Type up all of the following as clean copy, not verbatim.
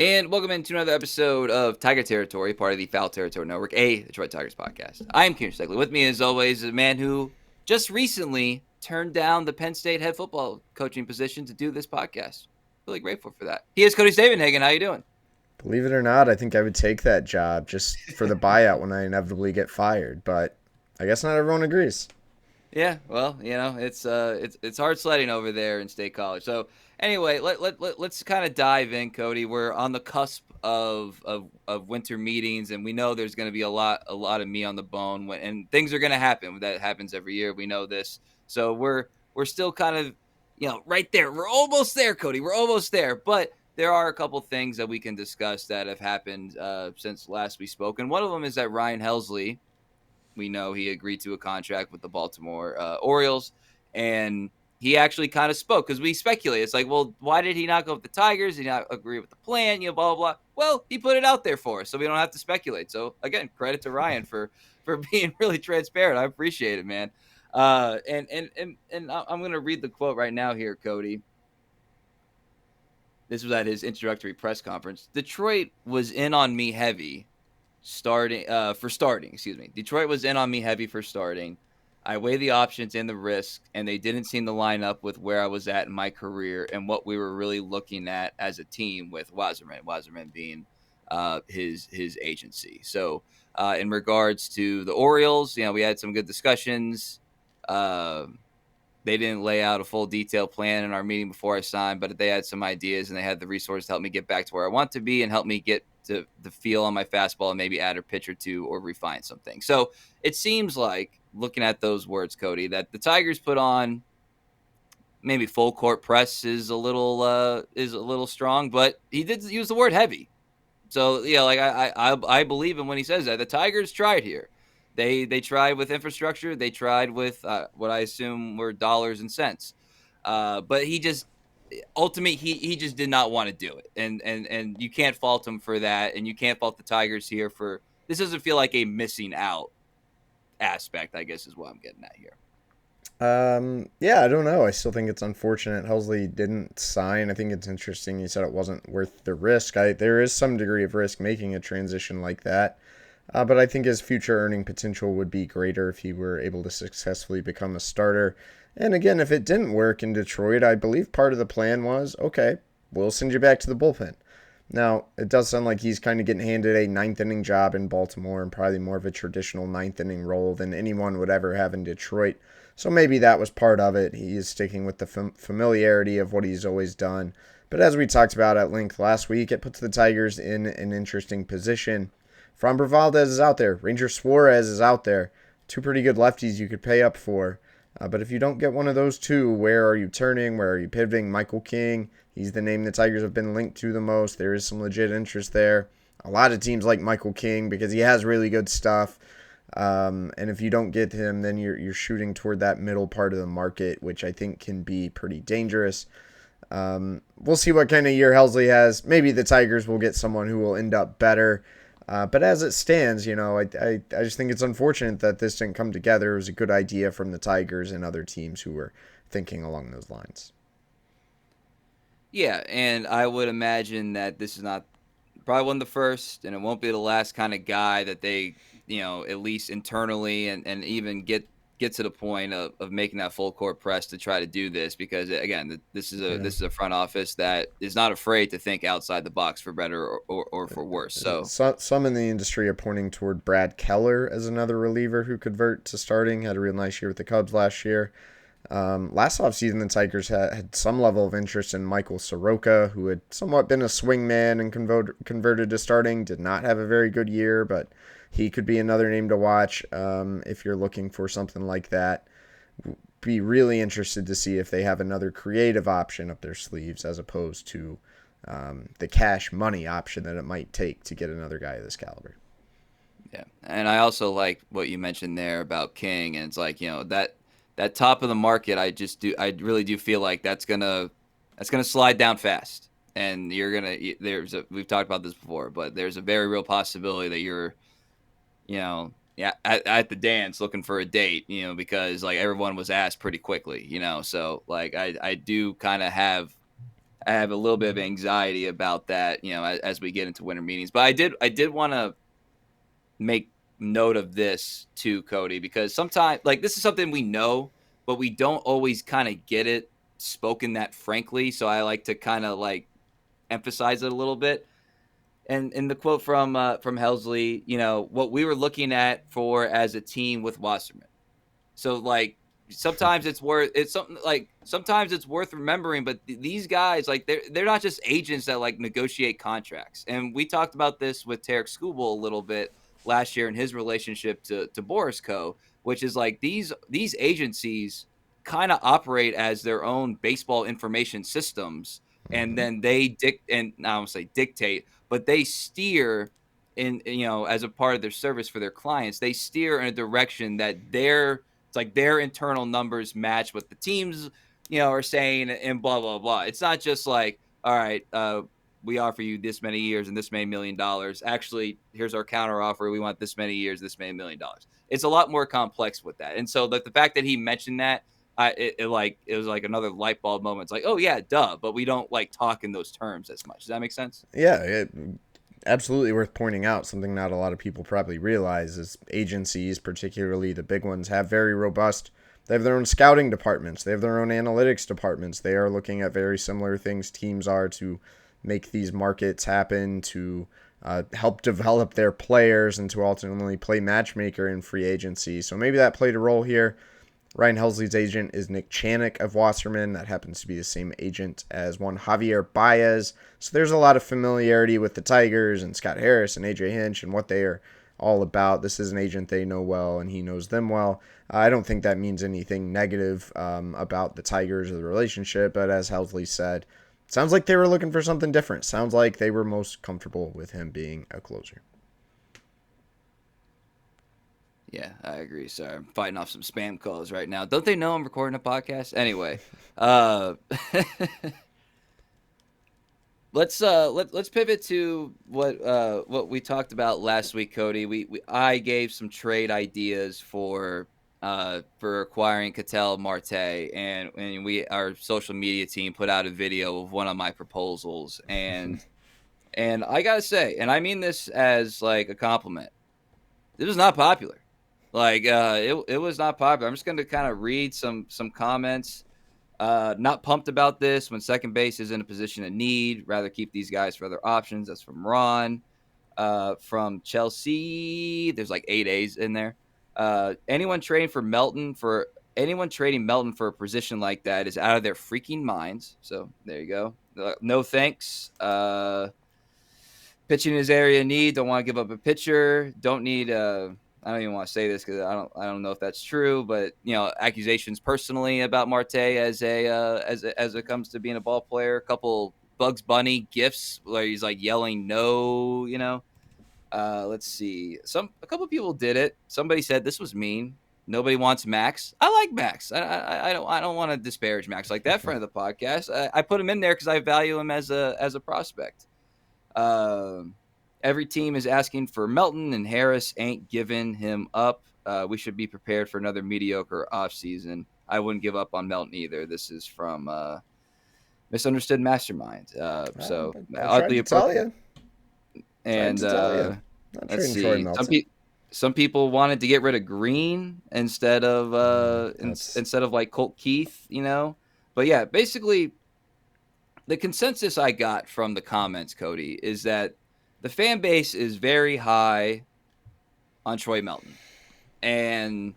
And welcome into another episode of Tiger Territory, part of the Foul Territory Network, a Detroit Tigers podcast. I am Kieran Steckley. With me, as always, a man who just recently turned down the Penn State head football coaching position to do this podcast. Really grateful for that. He is Cody Stavenhagen. How you doing? Believe it or not, I think I would take that job just for the buyout when I inevitably get fired, but I guess not everyone agrees. Yeah, well, it's hard sledding over there in State College. So anyway, let's kind of dive in, Cody. We're on the cusp of winter meetings, and we know there's going to be a lot of meat on the bone, and things are going to happen. That happens every year. We know this. So we're still kind of right there. We're almost there, Cody. We're almost there, but there are a couple things that we can discuss that have happened since last we spoke, and one of them is that Ryan Helsley. We know he agreed to a contract with the Baltimore Orioles, and he actually kind of spoke because we speculate. It's like, well, why did he not go with the Tigers? Did he not agree with the plan? Blah, blah, blah. Well, he put it out there for us, so we don't have to speculate. So, again, credit to Ryan for being really transparent. I appreciate it, man. And I'm going to read the quote right now here, Cody. This was at his introductory press conference. Detroit was in on me heavy starting. Detroit was in on me heavy for starting. I weighed the options and the risk, and they didn't seem to line up with where I was at in my career and what we were really looking at as a team with Wasserman being his agency. So in regards to the Orioles, we had some good discussions. They didn't lay out a full detailed plan in our meeting before I signed, but they had some ideas and they had the resources to help me get back to where I want to be and help me get to the feel on my fastball and maybe add a pitch or two or refine something. So it seems like, looking at those words, Cody, that the Tigers put on maybe full court press is a little strong, but he did use the word heavy. So yeah, like I believe him when he says that. The Tigers tried here. They tried with infrastructure. They tried with what I assume were dollars and cents. But he just ultimately he just did not want to do it, and you can't fault him for that, and you can't fault the Tigers here for this. Doesn't feel like a missing out aspect, I guess, is what I'm getting at here. Yeah, I don't know. I still think it's unfortunate Helsley didn't sign. I think it's interesting. He said it wasn't worth the risk. There is some degree of risk making a transition like that. But I think his future earning potential would be greater if he were able to successfully become a starter. And again, if it didn't work in Detroit, I believe part of the plan was, okay, we'll send you back to the bullpen. Now, it does sound like he's kind of getting handed a ninth inning job in Baltimore and probably more of a traditional ninth inning role than anyone would ever have in Detroit. So maybe that was part of it. He is sticking with the familiarity of what he's always done. But as we talked about at length last week, it puts the Tigers in an interesting position. Framber Valdez is out there. Ranger Suarez is out there. Two pretty good lefties you could pay up for. But if you don't get one of those two, where are you turning? Where are you pivoting? Michael King, he's the name the Tigers have been linked to the most. There is some legit interest there. A lot of teams like Michael King because he has really good stuff. And if you don't get him, then you're shooting toward that middle part of the market, which I think can be pretty dangerous. We'll see what kind of year Helsley has. Maybe the Tigers will get someone who will end up better. But as it stands, I just think it's unfortunate that this didn't come together. It was a good idea from the Tigers and other teams who were thinking along those lines. Yeah, and I would imagine that this is not probably one of the first, and it won't be the last kind of guy that they, at least internally and even get to the point of making that full court press to try to do this, because again, this is a front office that is not afraid to think outside the box for better or for worse. So some in the industry are pointing toward Brad Keller as another reliever who convert to starting. Had a real nice year with the Cubs last year. Last offseason, the Tigers had some level of interest in Michael Soroka, who had somewhat been a swingman and converted to starting. Did not have a very good year, but he could be another name to watch if you're looking for something like that. Be really interested to see if they have another creative option up their sleeves as opposed to the cash money option that it might take to get another guy of this caliber. Yeah, and I also like what you mentioned there about King, and it's like that top of the market. I really do feel like that's gonna slide down fast, and we've talked about this before, but there's a very real possibility that you're at the dance looking for a date, because like everyone was asked pretty quickly, so like I do kind of have I have a little bit of anxiety about that, as we get into winter meetings. But I did want to make note of this too, Cody, because sometimes like this is something we know, but we don't always kind of get it spoken that frankly. So I like to kind of like emphasize it a little bit. And in the quote from Helsley, what we were looking at for as a team with Wasserman. So like sometimes it's worth remembering, but these guys, like, they're not just agents that like negotiate contracts. And we talked about this with Tarik Skubal a little bit last year in his relationship to Boris Co, which is like these agencies kind of operate as their own baseball information systems, and Mm-hmm. then and I don't say dictate, but they steer in, as a part of their service for their clients, they steer in a direction that it's like their internal numbers match what the teams, are saying, and blah blah blah. It's not just like, all right, we offer you this many years and this many $1 million. Actually, here's our counter offer. We want this many years, this many $1 million. It's a lot more complex with that. And so the fact that he mentioned that, it was like another light bulb moment. It's like, oh yeah, duh, but we don't like talk in those terms as much. Does that make sense? Yeah, absolutely worth pointing out. Something not a lot of people probably realize is agencies, particularly the big ones, have very robust. They have their own scouting departments. They have their own analytics departments. They are looking at very similar things teams are to make these markets happen, to help develop their players, and to ultimately play matchmaker in free agency. So maybe that played a role here. Ryan Helsley's agent is Nick Chanik of Wasserman. That happens to be the same agent as one Javier Baez. So there's a lot of familiarity with the Tigers and Scott Harris and AJ Hinch and what they are all about. This is an agent they know well, and he knows them well. I don't think that means anything negative about the Tigers or the relationship, but as Helsley said, sounds like they were looking for something different. Sounds like they were most comfortable with him being a closer. Yeah, I agree. Sorry, I'm fighting off some spam calls right now. Don't they know I'm recording a podcast? Anyway, uh, let's pivot to what we talked about last week, Cody. I gave some trade ideas for acquiring Catel Marte, and our social media team put out a video of one of my proposals, and I gotta say, and I mean this as like a compliment, this was not popular. Like, it was not popular. I'm just going to kind of read some comments. Not pumped about this when second base is in a position of need. Rather keep these guys for other options. That's from Ron. From Chelsea, there's like 8 A's in there. Anyone trading Melton for a position like that is out of their freaking minds. So there you go. No thanks. Pitching his area of need. Don't want to give up a pitcher. Don't need I don't even want to say this because I don't know if that's true, but accusations personally about Marte as it comes to being a ball player. A couple Bugs Bunny gifs where he's like yelling no. Let's see. A couple people did it. Somebody said this was mean. Nobody wants Max. I like Max. I don't want to disparage Max like that. Friend of the podcast. I put him in there because I value him as a prospect. Um, every team is asking for Melton, and Harris ain't giving him up. We should be prepared for another mediocre offseason. I wouldn't give up on Melton either. This is from Misunderstood Mastermind. So I tried oddly to tell appropriate. you. Tried And to tell you. Not let's trading Troy see. Melton. Some people wanted to get rid of Green instead of That's instead of like Colt Keith. But yeah, basically the consensus I got from the comments, Cody, is that the fan base is very high on Troy Melton. And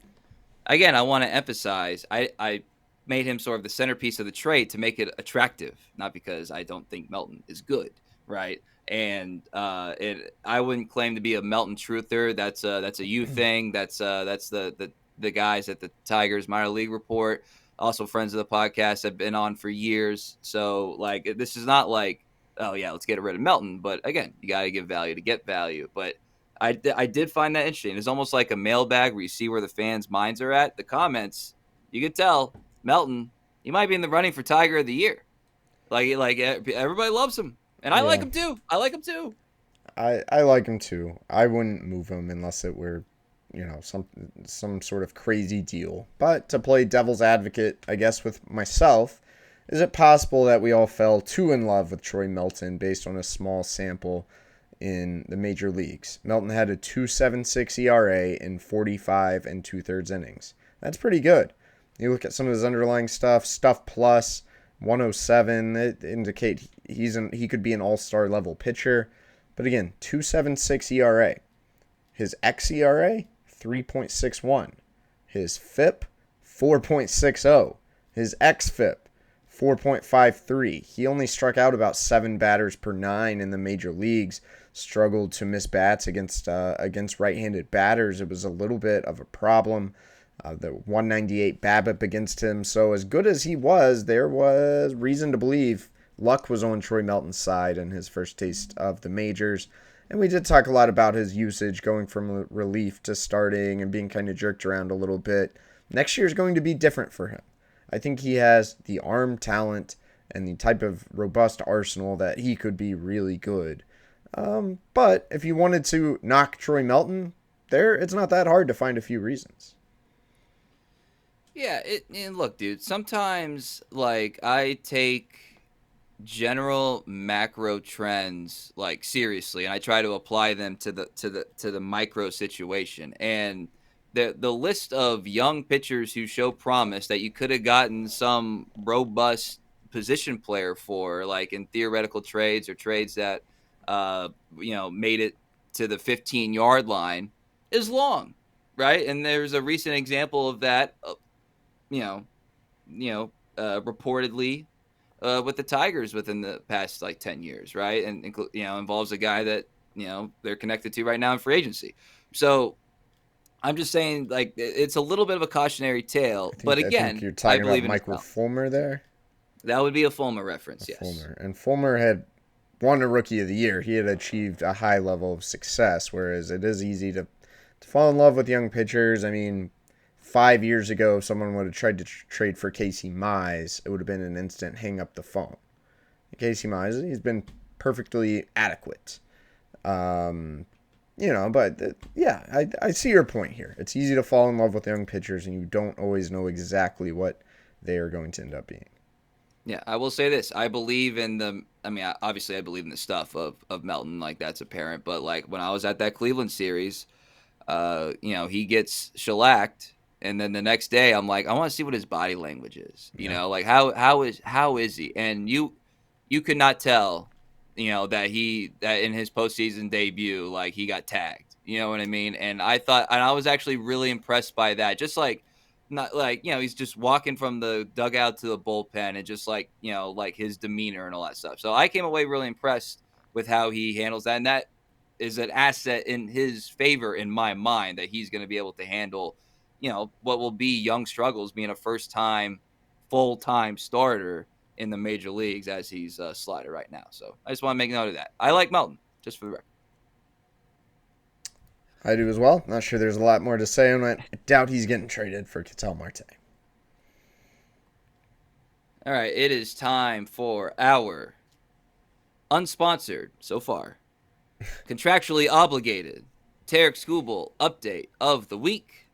again, I want to emphasize, I made him sort of the centerpiece of the trade to make it attractive, not because I don't think Melton is good, right? And I wouldn't claim to be a Melton truther. That's a you thing. That's the guys at the Tigers minor league report, also friends of the podcast, have been on for years. So like, this is not like, oh yeah, let's get rid of Melton. But again, you got to give value to get value. But I did find that interesting. It's almost like a mailbag where you see where the fans' minds are at. The comments, you could tell Melton, he might be in the running for Tiger of the Year. Like everybody loves him, and I like yeah. him too. I like him too. I like him too. I wouldn't move him unless it were, some sort of crazy deal. But to play devil's advocate, I guess with myself, Is it possible that we all fell too in love with Troy Melton based on a small sample in the major leagues? Melton had a 2.76 ERA in 45 and two-thirds innings. That's pretty good. You look at some of his underlying stuff plus 107, it indicate he could be an all-star level pitcher. But again, 2.76 ERA. His xERA, 3.61. His FIP, 4.60. His xFIP, 4.53. He only struck out about 7 batters per 9 in the major leagues. Struggled to miss bats against right-handed batters. It was a little bit of a problem. The 198 BABIP against him. So as good as he was, there was reason to believe luck was on Troy Melton's side in his first taste of the majors. And we did talk a lot about his usage going from relief to starting and being kind of jerked around a little bit. Next year is going to be different for him. I think he has the arm talent and the type of robust arsenal that he could be really good. But if you wanted to knock Troy Melton, it's not that hard to find a few reasons. Yeah, and look, dude, sometimes like I take general macro trends like seriously and I try to apply them to the micro situation. And the list of young pitchers who show promise that you could have gotten some robust position player for, like in theoretical trades or trades that made it to the 15-yard line, is long, right? And there's a recent example of that reportedly with the Tigers within the past like 10 years, right? And involves a guy that they're connected to right now in free agency. So I'm just saying, like, it's a little bit of a cautionary tale. But I think again, you're I talking about believe in his Michael talent. Fulmer there. That would be a Fulmer reference, yes. Fulmer. And Fulmer had won a Rookie of the Year. He had achieved a high level of success, whereas it is easy to fall in love with young pitchers. I mean, 5 years ago, if someone would have tried to trade for Casey Mize, it would have been an instant hang up the phone. Casey Mize, he's been perfectly adequate. I see your point here. It's easy to fall in love with young pitchers, and you don't always know exactly what they are going to end up being. Yeah, I will say this. I believe in obviously I believe in the stuff of Melton, like that's apparent. But like when I was at that Cleveland series, he gets shellacked, and then the next day I'm like, I want to see what his body language is. Like how is he? And you could not tell, that in his postseason debut, like he got tagged. You know what I mean? And I was actually really impressed by that. Just like not like he's just walking from the dugout to the bullpen and just like like his demeanor and all that stuff. So I came away really impressed with how he handles that, and that is an asset in his favor in my mind, that he's going to be able to handle what will be young struggles being a first time full-time starter in the major leagues as he's a slider right now. So I just want to make note of that. I like Melton, just for the record. I do as well. Not sure there's a lot more to say on it. I doubt he's getting traded for Catel Marte. All right, it is time for our unsponsored, so far, contractually obligated Tarik Skubal update of the week.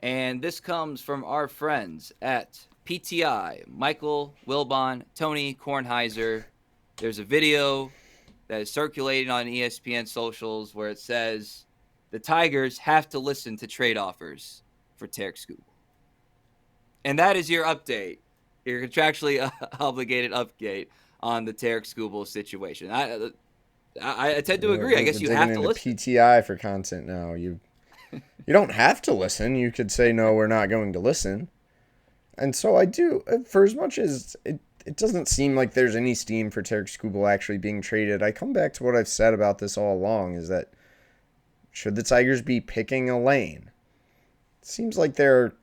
And this comes from our friends at PTI, Michael Wilbon, Tony Kornheiser. There's a video that is circulating on ESPN socials where it says the Tigers have to listen to trade offers for Tarik Skubal. And that is your update, your contractually obligated update on the Tarik Skubal situation. I tend to agree. I guess you have to listen. PTI for content now. You don't have to listen. You could say, no, we're not going to listen. And so I do. For as much as it doesn't seem like there's any steam for Tarik Skubal actually being traded, I come back to what I've said about this all along, is that should the Tigers be picking a lane? It seems like they're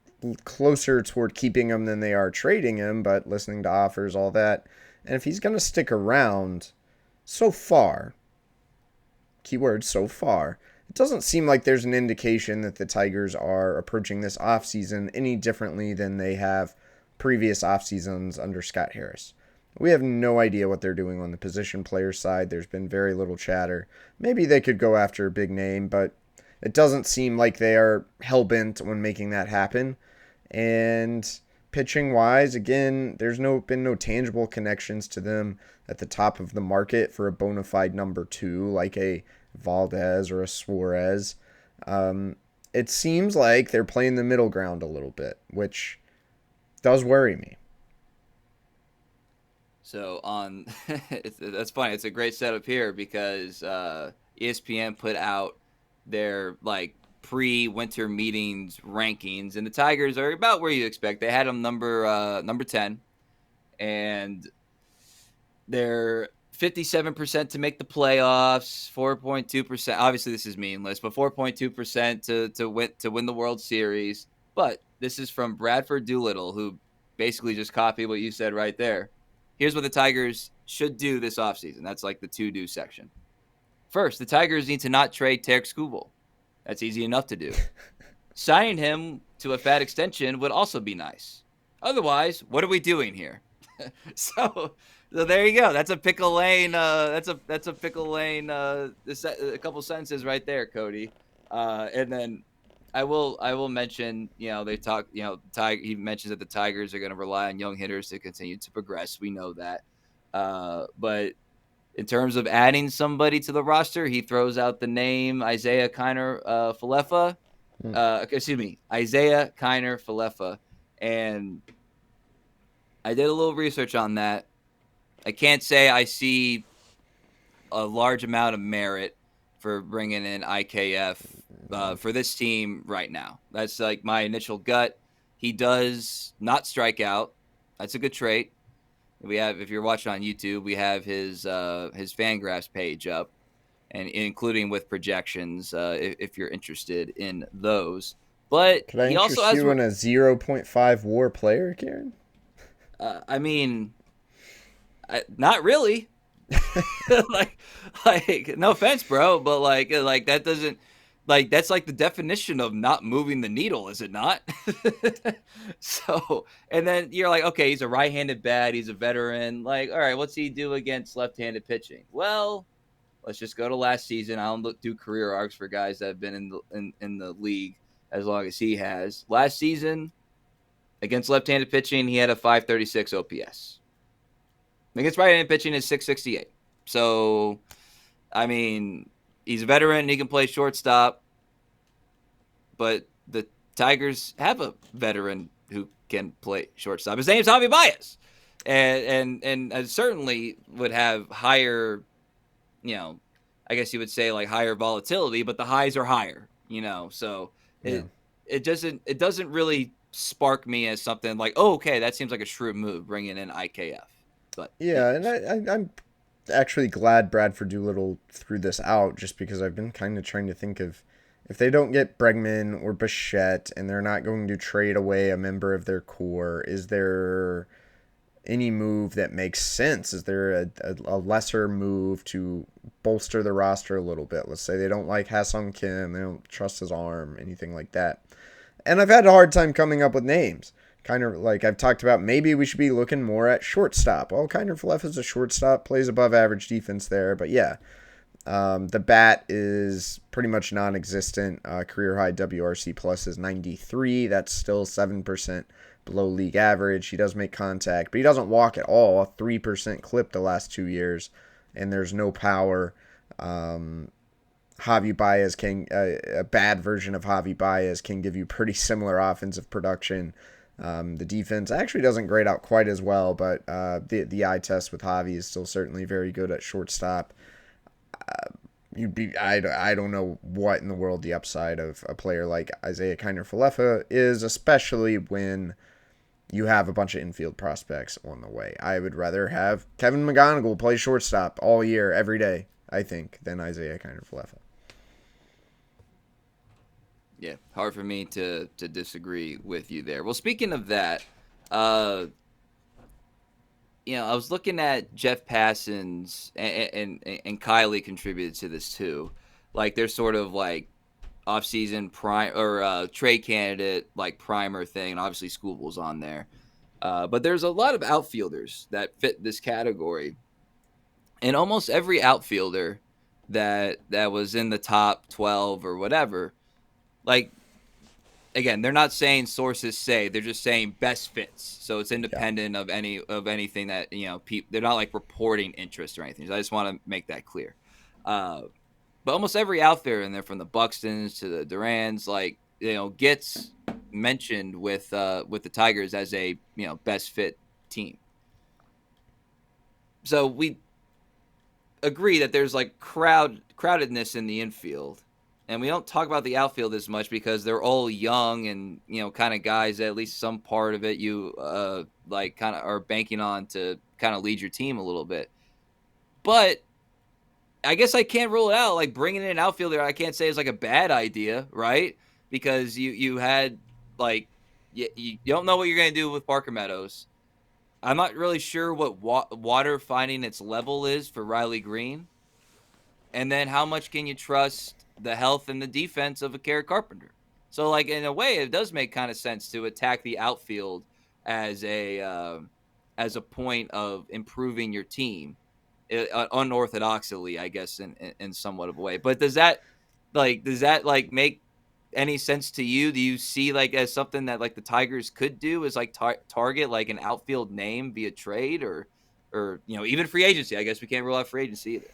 closer toward keeping him than they are trading him, but listening to offers, all that. And if he's going to stick around, so far, keyword so far, it doesn't seem like there's an indication that the Tigers are approaching this offseason any differently than they have previous off seasons under Scott Harris. We have no idea what they're doing on the position player side. There's been very little chatter. Maybe they could go after a big name, but it doesn't seem like they are hell-bent on making that happen. And pitching wise, again, there's been no tangible connections to them at the top of the market for a bona fide number two like a Valdez or a Suarez. It seems like they're playing the middle ground a little bit, which does worry me. So on, that's funny. It's a great setup here because ESPN put out their like pre-winter meetings rankings, and the Tigers are about where you expect. They had them number 10, and they're 57% to make the playoffs, 4.2%. Obviously, this is meaningless, but 4.2% to win the World Series. But this is from Bradford Doolittle, who basically just copied what you said right there. Here's what the Tigers should do this offseason. That's like the to-do section. First, the Tigers need to not trade Tarik Skubal. That's easy enough to do. Signing him to a fat extension would also be nice. Otherwise, what are we doing here? so, so there you go. That's a pickle lane. That's a pickle lane. A couple sentences right there, Cody. And then I will mention. They talk. He mentions that the Tigers are going to rely on young hitters to continue to progress. We know that. But in terms of adding somebody to the roster, he throws out the name Isaiah Kiner Falefa. Isaiah Kiner Falefa. And I did a little research on that. I can't say I see a large amount of merit for bringing in IKF for this team right now. That's like my initial gut. He does not strike out. That's a good trait. We have, if you're watching on YouTube, we have his Fangraphs page up, and including with projections, if you're interested in those. But Could I he interest also has you in a 0.5 WAR player, Kieran? I mean, not really. like, no offense, bro, but like that doesn't, like, that's like the definition of not moving the needle, is it not? So, and then you're like, okay, he's a right-handed bat, he's a veteran. Like, all right, what's he do against left-handed pitching? Well, let's just go to last season. I don't do career arcs for guys that have been in the league as long as he has. Last season, against left-handed pitching, he had a 536 OPS. Against right-handed pitching is 668. So, I mean, he's a veteran. He can play shortstop. But the Tigers have a veteran who can play shortstop. His name's Javi Baez. And certainly would have higher, I guess you would say like higher volatility, but the highs are higher, So it doesn't really spark me as something like, oh, okay, that seems like a shrewd move bringing in IKF. But yeah, and I'm actually glad Bradford Doolittle threw this out, just because I've been kind of trying to think of, if they don't get Bregman or Bichette and they're not going to trade away a member of their core, is there any move that makes sense? Is there a lesser move to bolster the roster a little bit? Let's say they don't like Ha-Sung Kim, they don't trust his arm, anything like that. And I've had a hard time coming up with names. Kind of like I've talked about, maybe we should be looking more at shortstop. Well, Kiner Falefa is a shortstop, plays above average defense there. But yeah, the bat is pretty much non-existent. Career high WRC plus is 93. That's still 7% below league average. He does make contact, but he doesn't walk at all. 3% clip the last 2 years, and there's no power. Javi Baez a bad version of Javi Baez can give you pretty similar offensive production. The defense actually doesn't grade out quite as well, but the eye test with Javi is still certainly very good at shortstop. I don't know what in the world the upside of a player like Isaiah Kiner Falefa is, especially when you have a bunch of infield prospects on the way. I would rather have Kevin McGonigal play shortstop all year, every day, I think, than Isaiah Kiner Falefa. Yeah, hard for me to disagree with you there. Well, speaking of that, I was looking at Jeff Passon's, and Kylie contributed to this too. Like, they're sort of like off-season prime or trade candidate like primer thing, and obviously Skubal's on there. But there's a lot of outfielders that fit this category, and almost every outfielder that was in the top 12 or whatever, like, again, they're not saying sources say, they're just saying best fits. So it's Yeah. independent of anything that, they're not like reporting interest or anything. So I just want to make that clear. But almost every outfielder in there, from the Buxtons to the Durans, like, gets mentioned with the Tigers as a, best fit team. So we agree that there's like crowdedness in the infield, and we don't talk about the outfield as much because they're all young and, kind of guys that at least some part of it you like kind of are banking on to kind of lead your team a little bit. But I guess I can't rule it out. Like, bringing in an outfielder, I can't say is like a bad idea, right? Because you had, like, you don't know what you're going to do with Parker Meadows. I'm not really sure what water finding its level is for Riley Green. And then how much can you trust the health and the defense of a Tarik Carpenter? So, like, in a way, it does make kind of sense to attack the outfield as a point of improving your team, unorthodoxly, I guess, in somewhat of a way. But does that make any sense to you? Do you see, like, as something that, like, the Tigers could do, is like target like an outfield name via trade, or even free agency? I guess we can't rule out free agency either.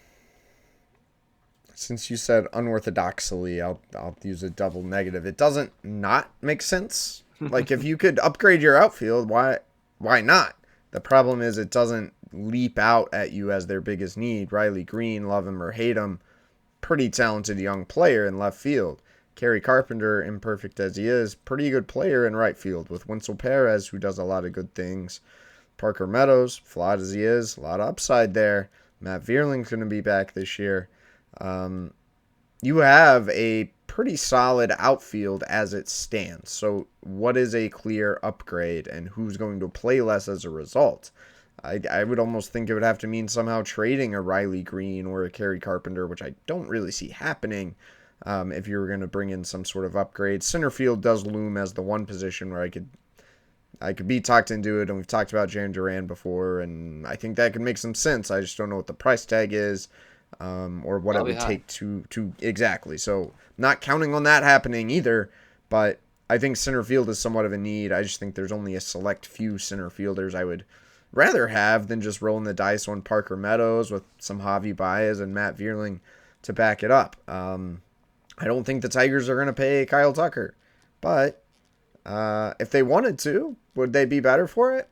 Since you said unorthodoxly, I'll use a double negative. It doesn't not make sense. Like, if you could upgrade your outfield, why not? The problem is it doesn't leap out at you as their biggest need. Riley Green, love him or hate him, pretty talented young player in left field. Tarik Carpenter, imperfect as he is, pretty good player in right field with Winsel Perez, who does a lot of good things. Parker Meadows, flawed as he is, a lot of upside there. Matt Vierling's going to be back this year. You have a pretty solid outfield as it stands. So what is a clear upgrade, and who's going to play less as a result? I would almost think it would have to mean somehow trading a Riley Green or a Tarik Carpenter, which I don't really see happening. If you were going to bring in some sort of upgrade, center field does loom as the one position where I could be talked into it, and we've talked about Jarren Duran before, and I think that could make some sense. I just don't know what the price tag is, or what it Probably would high. take to exactly. So not counting on that happening either, but I think center field is somewhat of a need. I just think there's only a select few center fielders I would rather have than just rolling the dice on Parker Meadows with some Javi Baez and Matt Vierling to back it up. I don't think the Tigers are going to pay Kyle Tucker, but if they wanted to, would they be better for it?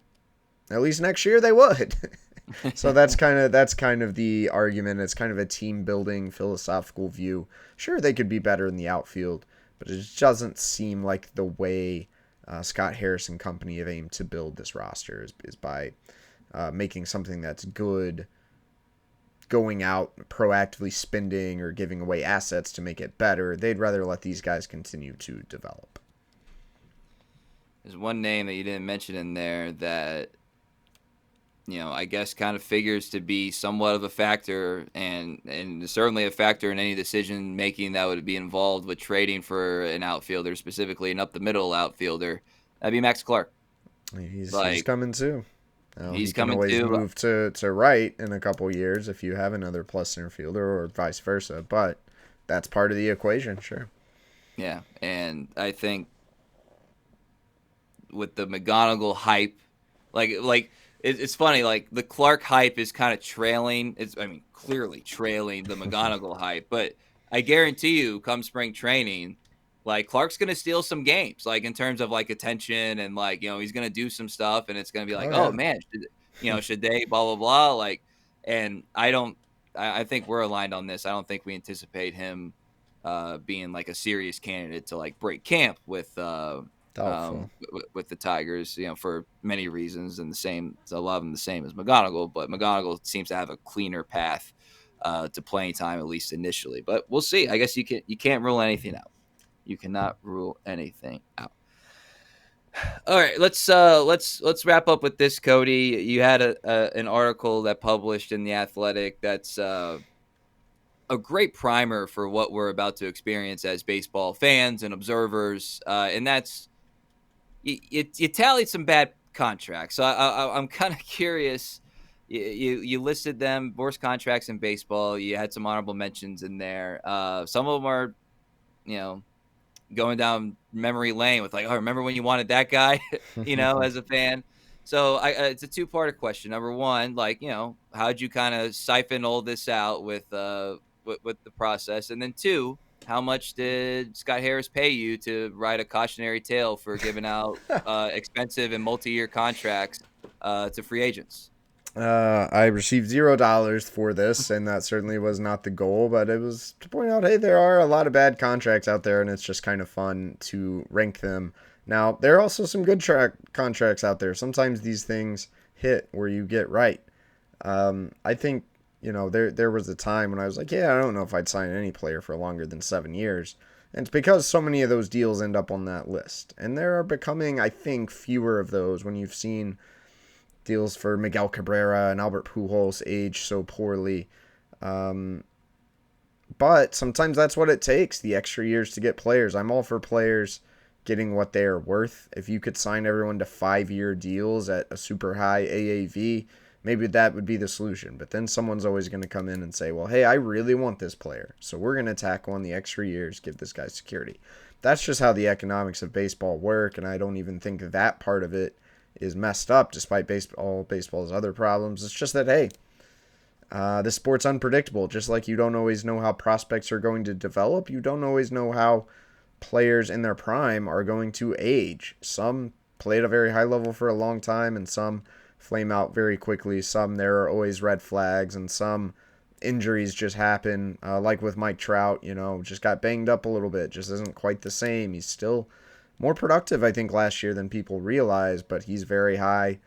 At least next year they would. So that's kind of the argument. It's kind of a team building philosophical view. Sure, they could be better in the outfield, but it doesn't seem like the way Scott Harris and company have aimed to build this roster is by making something that's good, going out proactively spending or giving away assets to make it better. They'd rather let these guys continue to develop. There's one name that you didn't mention in there that, I guess kind of figures to be somewhat of a factor, and certainly a factor in any decision making that would be involved with trading for an outfielder, specifically an up the middle outfielder. That'd be Max Clark. He's Like, coming too. Now, he he's can coming always too. move to right in a couple years if you have another plus center fielder or vice versa, but that's part of the equation, sure. Yeah, and I think with the McGonigal hype, it's funny. Like, the Clark hype is kind of trailing. Clearly trailing the McGonigal hype. But I guarantee you, come spring training, like, Clark's gonna steal some games, like, in terms of, like, attention, and, like, he's gonna do some stuff, and it's gonna be like, Oh oh yeah. man, should they blah blah blah, like. And I don't. I think we're aligned on this. I don't think we anticipate him being like a serious candidate to, like, break camp Doubtful. with the Tigers, for many reasons, and a lot of them the same as McGonigal, but McGonigal seems to have a cleaner path to playing time, at least initially. But we'll see. I guess you can't rule anything out. You cannot rule anything out. All right, let's wrap up with this, Cody. You had an article that published in the Athletic that's a great primer for what we're about to experience as baseball fans and observers, and that's you tallied some bad contracts. So I'm kind of curious. You listed them, worst contracts in baseball. You had some honorable mentions in there. Some of them are, you know, going down memory lane with like, oh, remember when you wanted that guy, as a fan. So it's a two-part question. Number one, like, how'd you kind of siphon all this out with the process? And then two, how much did Scott Harris pay you to write a cautionary tale for giving out expensive and multi-year contracts to free agents? I received $0 for this, and that certainly was not the goal, but it was to point out, hey, there are a lot of bad contracts out there, and it's just kind of fun to rank them. Now, there are also some good contracts out there. Sometimes these things hit where you get right. I think, there was a time when I was like, yeah, I don't know if I'd sign any player for longer than 7 years. And it's because so many of those deals end up on that list. And there are becoming, I think, fewer of those when you've seen deals for Miguel Cabrera and Albert Pujols age so poorly. But sometimes that's what it takes, the extra years to get players. I'm all for players getting what they are worth. If you could sign everyone to 5-year deals at a super high AAV, maybe that would be the solution. But then someone's always going to come in and say, well, hey, I really want this player, so we're going to tack on the extra years, give this guy security. That's just how the economics of baseball work, and I don't even think that part of it is messed up, despite baseball's other problems. It's just that, hey, this sport's unpredictable. Just like you don't always know how prospects are going to develop, you don't always know how players in their prime are going to age. Some play at a very high level for a long time, and some flame out very quickly. Some, there are always red flags, and some injuries just happen. Like with Mike Trout, just got banged up a little bit, just isn't quite the same. He's still more productive, I think, last year than people realize, but he's very high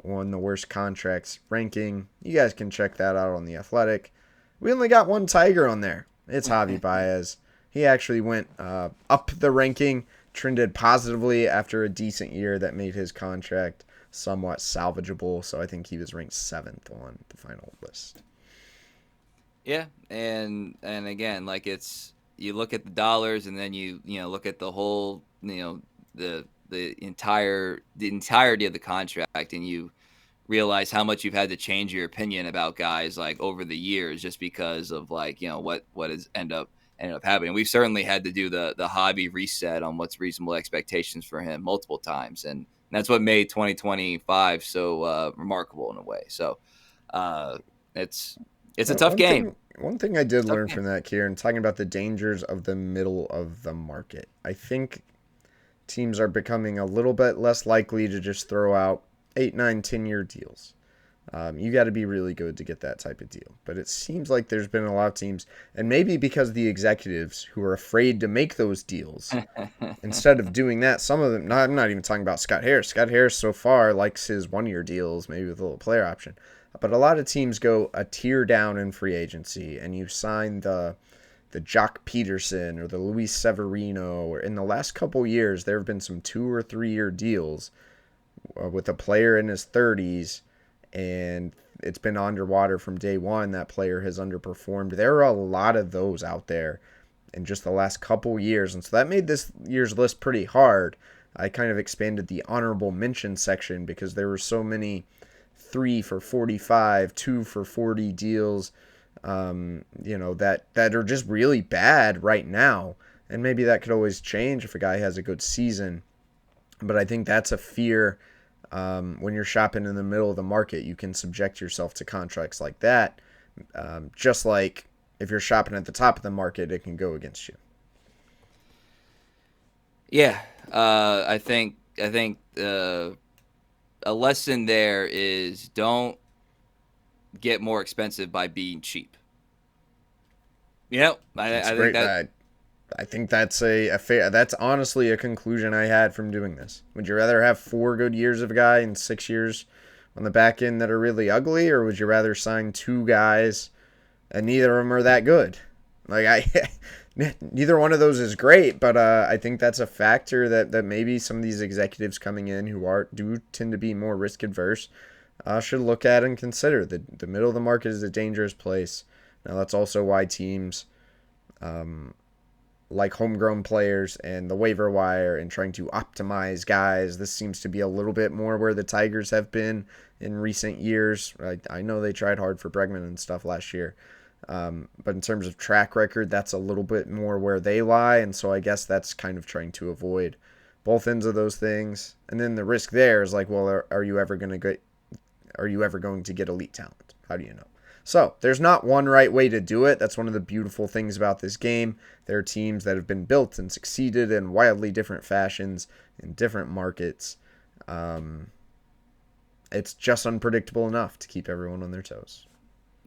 on the worst contracts ranking. You guys can check that out on The Athletic. We only got one Tiger on there. It's Javi Baez. He actually went up the ranking, trended positively after a decent year that made his contract somewhat salvageable, so I think he was ranked 7th on the final list. Yeah, and again, like, you look at the dollars, and then you look at the whole, the entirety of the contract, and you realize how much you've had to change your opinion about guys like over the years just because of like what has ended up happening. We've certainly had to do the hobby reset on what's reasonable expectations for him multiple times, and that's what made 2025 so remarkable in a way. So it's a tough game. One thing I did learn from that, Kieran, talking about the dangers of the middle of the market. I think teams are becoming a little bit less likely to just throw out 8, 9, 10-year deals. You got to be really good to get that type of deal. But it seems like there's been a lot of teams, and maybe because the executives who are afraid to make those deals, instead of doing that, some of them, I'm not even talking about Scott Harris. Scott Harris so far likes his 1-year deals, maybe with a little player option. But a lot of teams go a tier down in free agency, and you sign the Jock Peterson or the Luis Severino. Or in the last couple years, there have been some 2 or 3-year deals with a player in his 30s, and it's been underwater from day one. That player has underperformed. There are a lot of those out there in just the last couple years, and so that made this year's list pretty hard. I kind of expanded the honorable mention section because there were so many 3 for 45, 2 for 40 deals, that are just really bad right now. And maybe that could always change if a guy has a good season. But I think that's a fear when you're shopping in the middle of the market. You can subject yourself to contracts like that. Just like if you're shopping at the top of the market, it can go against you. Yeah, I think a lesson there is don't get more expensive by being cheap. I think that's a fair. That's honestly a conclusion I had from doing this. Would you rather have 4 good years of a guy and 6 years on the back end that are really ugly, or would you rather sign 2 guys and neither of them are that good? Neither one of those is great, but I think that's a factor that maybe some of these executives coming in who do tend to be more risk adverse should look at and consider. The middle of the market is a dangerous place. Now that's also why teams like homegrown players and the waiver wire and trying to optimize guys. This seems to be a little bit more where the Tigers have been in recent years. I know they tried hard for Bregman and stuff last year. But in terms of track record, that's a little bit more where they lie, and so I guess that's kind of trying to avoid both ends of those things. And then the risk there is like, well, are you ever going to get elite talent? How do you know? So there's not one right way to do it. That's one of the beautiful things about this game. There are teams that have been built and succeeded in wildly different fashions in different markets. Um, it's just unpredictable enough to keep everyone on their toes.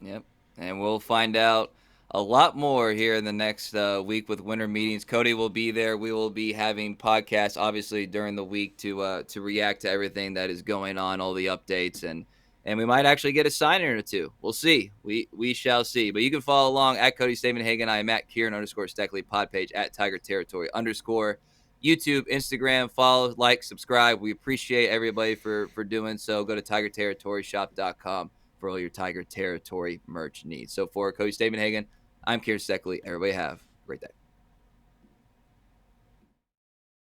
Yep. And we'll find out a lot more here in the next week with winter meetings. Cody will be there. We will be having podcasts, obviously, during the week to react to everything that is going on, all the updates, and we might actually get a signing or two. We'll see. We shall see. But you can follow along at Cody Stavenhagen. I am at Kieran_Steckley, pod page at Tiger Territory _ YouTube, Instagram, follow, like, subscribe. We appreciate everybody for doing so. Go to TigerTerritoryShop.com for all your Tiger Territory merch needs. So for Cody Stavenhagen, I'm Kieran Steckley. Everybody have a great day.